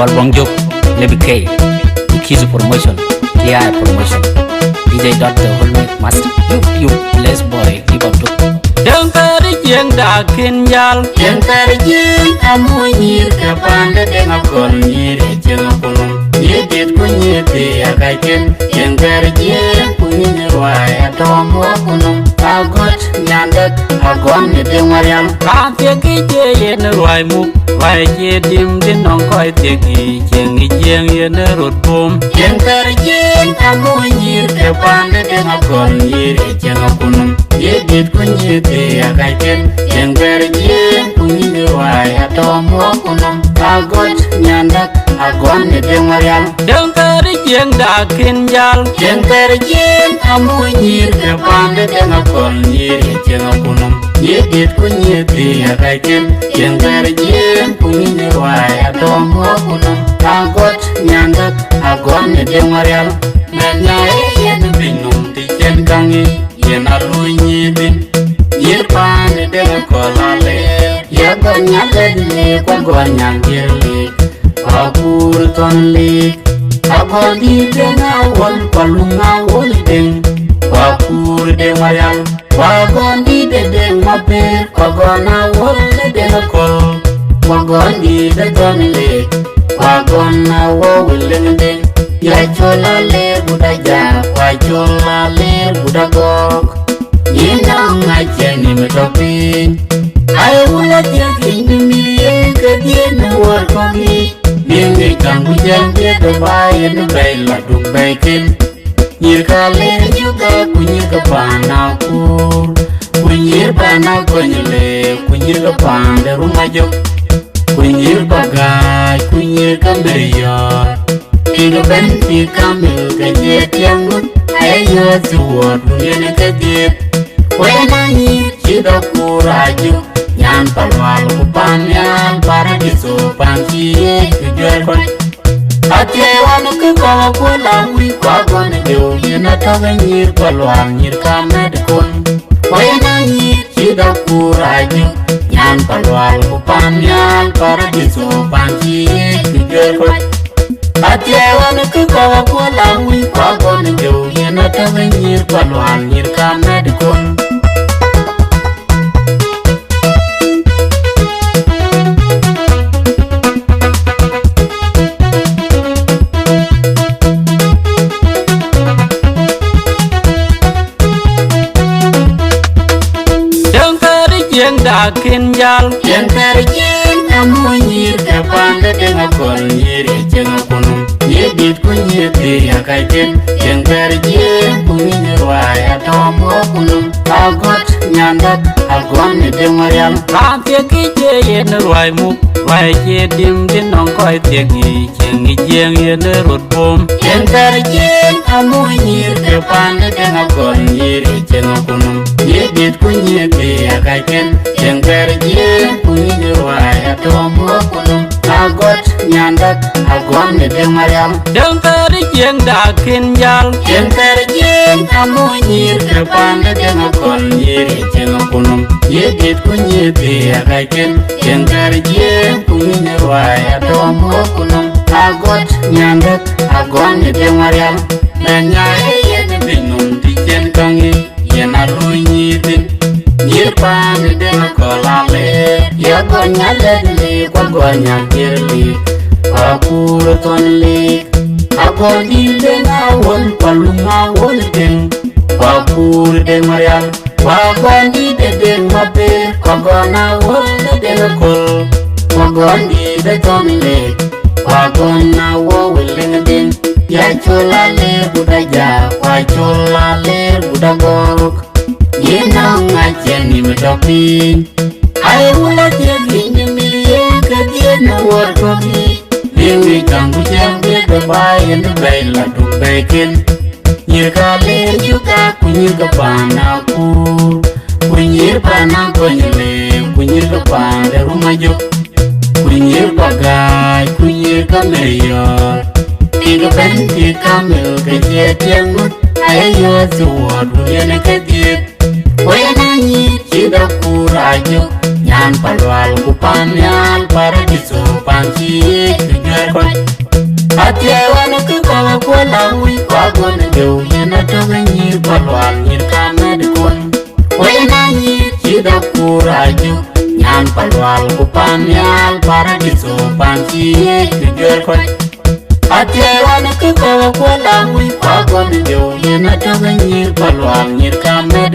Wal Bongjok, Lebi K, Kizu Promotion, TI Promotion, DJ Dot the Whole Master, you, bless boy, keep up to. Don't carry young dark in yal, Yang terjun amu nyir kapanda dengan kol nyir jangan kolom. Nyedit kunyit dia kaiten. Yang terjun kunyit ruai atau mau kolom. Agot nyandat agon nyedeng mariam. Kantia kije yen ruai muk, ruai jedim din nongkoi teki, jengi jeng yen rut bom. Yang terjun amu nyir kapanda dengan kol nyir jangan kolom. Nyedit kunyit dia kaiten. Yang terjun kunyit ruai atau mau kolom. Agot nyandat agon nyedeng mariam. Don't carry young dark in yal, Yang terjun amu nyir kapanda dengan kol nyir jangan kolom. Nyedit kunyit dia kaiten. Yang terjun kunyit ruai atau mau kolom. Agot nyandat agon nyedeng mariam. Menyai yen binum di jen kangi yen alu nyidin. Nyir pane dengan kolale. Ya gonya ledle kwa gonya ngirli. Apur tonlik. Abon di denga wol palunga wol deng. Apur de mariam. Wagon di dedeng mape. Wagona wol deng kol. Wagon di dedonlik. Wagon na wo willing deng. Ya chola le budaja. Wa chola le budagok. Yena ngajeni metopin. I wanna take in the million Kadian war kogi. Bingi kangu jangge the buy and the bella to bacon. Yirkale juga kunyir kapana kur. Kunyir pana konyele, kunyir kapanda rumajok. Kunyir bagay, kunyir kamerior. Tiga benti kamil kajet yang gut. Ayo suwat kunyir kajet. Wena nyir cida kuraju. Yan palwal kupanyal paradiso pancie kujual kon. Ate wanu ke kawa kula wi kwa gone deu yena taga nyir palwal nyir kamed kon. Wena nyir cida kuraju. Yan palwal kupanyal paradiso pancie kujual kon. Ate wanu ke kawa kula wi kwa gone deu yena taga nyir palwal nyir kamed kon. Yang dakin yal, Yang terjun amu nyir kapanda dengan kol nyir jangan kolom. Nyedit kunyit dia kaiten. Yang terjun kunyit ruai atau mau kolom. Agot nyandat agon nyedeng mariam. kantia kije yen ruai muk, ruai jedim din nongkoi teki, jengi jeng yen rut bom. Yang terjun amu nyir kapanda dengan kol nyir jangan kolom. Nyedit kunyit dia kaiten. Yang terjun kunyit ruai atau mau kolom. Agot nyandat agon nyedeng mariam. Don't carry young dakin yal, Yang terjun amu nyir kapanda dengan kol nyir jangan kolom. Nyedit kunyit dia kaiten. Yang terjun kunyit ruai atau mau kolom. Agot nyandat agon nyedeng mariam. Menyai yen binum di jen kangi yen alu nyidin. Nyir pane dengan kolale. Ya gonya ledli kwa gonya kirli. Apur tonlik. Agon di denga wol palunga wol deng. Apur deng mariam. Wagon di dedeng mape. Wagona wol deng kol. Wagon di dedonlik. Wagon na wo willing deng. Ya chola le budaja. Wa chola le budagok. Yena ngajeni metopin. I wanna take in the million Kadian war kogi. Bingi kangu jangge the buy and the bella to bacon. Yirkale juga kunyir kapana kur. Kunyir pana konyele, kunyir kapanda rumajok. Kunyir bagay, kunyir kamerior. Tiga benti kamil kajet yang gut. Ayo suwat kunyir kajet. Wena nyir cida kuraju. Yan palwal kupanyal paradiso pancie kujual kon. da kuraju nyan palwal kupan yal paradiso panchi tiger ate wan ku ko la wi pa gon de o yena to nyir palwal nyir kamed